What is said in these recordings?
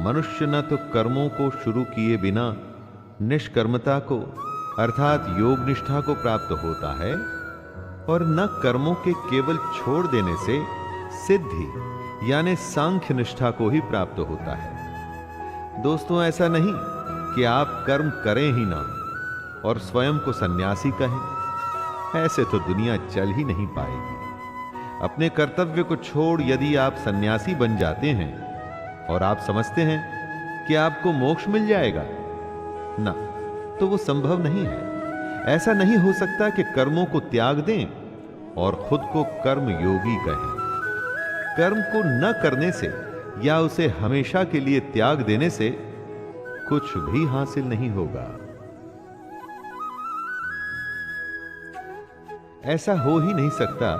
मनुष्य न तो कर्मों को शुरू किए बिना निष्कर्मता को अर्थात योग निष्ठा को प्राप्त होता है और न कर्मों के केवल छोड़ देने से सिद्धि यानी सांख्य निष्ठा को ही प्राप्त होता है। दोस्तों, ऐसा नहीं कि आप कर्म करें ही ना और स्वयं को सन्यासी कहें। ऐसे तो दुनिया चल ही नहीं पाएगी। अपने कर्तव्य को छोड़ यदि आप सन्यासी बन जाते हैं और आप समझते हैं कि आपको मोक्ष मिल जाएगा, ना, तो वो संभव नहीं है। ऐसा नहीं हो सकता कि कर्मों को त्याग दें और खुद को कर्म योगी कहें। कर्म को न करने से या उसे हमेशा के लिए त्याग देने से कुछ भी हासिल नहीं होगा। ऐसा हो ही नहीं सकता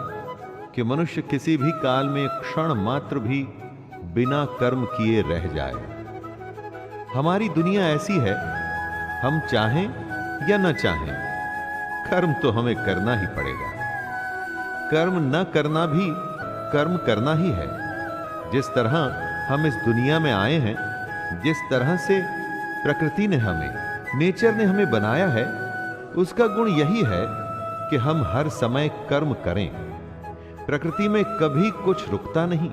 कि मनुष्य किसी भी काल में क्षण मात्र भी बिना कर्म किए रह जाए। हमारी दुनिया ऐसी है, हम चाहें या न चाहें, कर्म तो हमें करना ही पड़ेगा। कर्म न करना भी कर्म करना ही है। जिस तरह हम इस दुनिया में आए हैं, जिस तरह से प्रकृति ने हमें, नेचर ने हमें बनाया है, उसका गुण यही है कि हम हर समय कर्म करें। प्रकृति में कभी कुछ रुकता नहीं।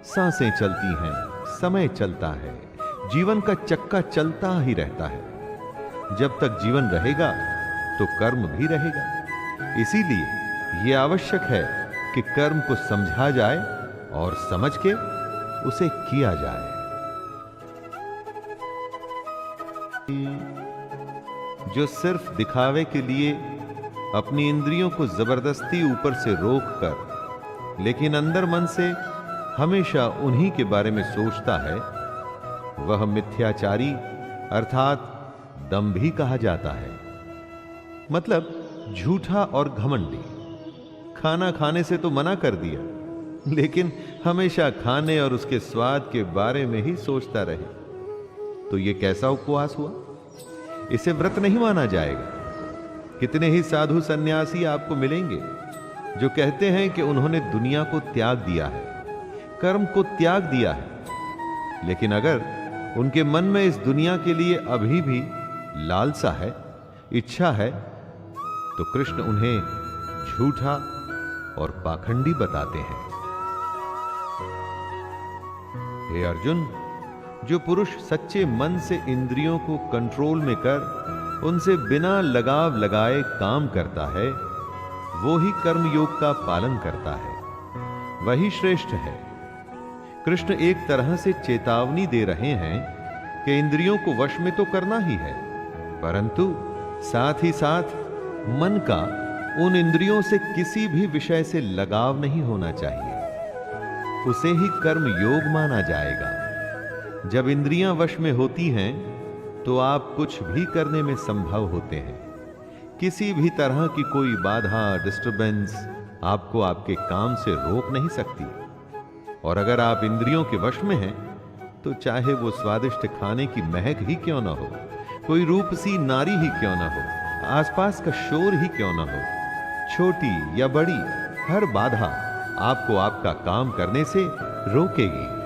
सांसें चलती हैं, समय चलता है, जीवन का चक्का चलता ही रहता है। जब तक जीवन रहेगा तो कर्म भी रहेगा। इसीलिए यह आवश्यक है कि कर्म को समझा जाए और समझ के उसे किया जाए। जो सिर्फ दिखावे के लिए अपनी इंद्रियों को जबरदस्ती ऊपर से रोककर लेकिन अंदर मन से हमेशा उन्हीं के बारे में सोचता है, वह मिथ्याचारी अर्थात दंभी कहा जाता है। मतलब झूठा और घमंडी। खाना खाने से तो मना कर दिया, लेकिन हमेशा खाने और उसके स्वाद के बारे में ही सोचता रहे, तो यह कैसा उपवास हुआ? इसे व्रत नहीं माना जाएगा। कितने ही साधु सन्यासी आपको मिलेंगे जो कहते हैं कि उन्होंने दुनिया को त्याग दिया है, कर्म को त्याग दिया है, लेकिन अगर उनके मन में इस दुनिया के लिए अभी भी लालसा है, इच्छा है, तो कृष्ण उन्हें झूठा और पाखंडी बताते हैं। हे अर्जुन, जो पुरुष सच्चे मन से इंद्रियों को कंट्रोल में कर उनसे बिना लगाव लगाए काम करता है, वो ही कर्मयोग का पालन करता है, वही श्रेष्ठ है। कृष्ण एक तरह से चेतावनी दे रहे हैं कि इंद्रियों को वश में तो करना ही है, परंतु साथ ही साथ मन का उन इंद्रियों से किसी भी विषय से लगाव नहीं होना चाहिए। उसे ही कर्म योग माना जाएगा। जब इंद्रियां वश में होती हैं तो आप कुछ भी करने में संभव होते हैं। किसी भी तरह की कोई बाधा, डिस्टरबेंस आपको आपके काम से रोक नहीं सकती। और अगर आप इंद्रियों के वश में हैं तो चाहे वो स्वादिष्ट खाने की महक ही क्यों ना हो, कोई रूपसी नारी ही क्यों ना हो, आसपास का शोर ही क्यों ना हो, छोटी या बड़ी हर बाधा आपको आपका काम करने से रोकेगी।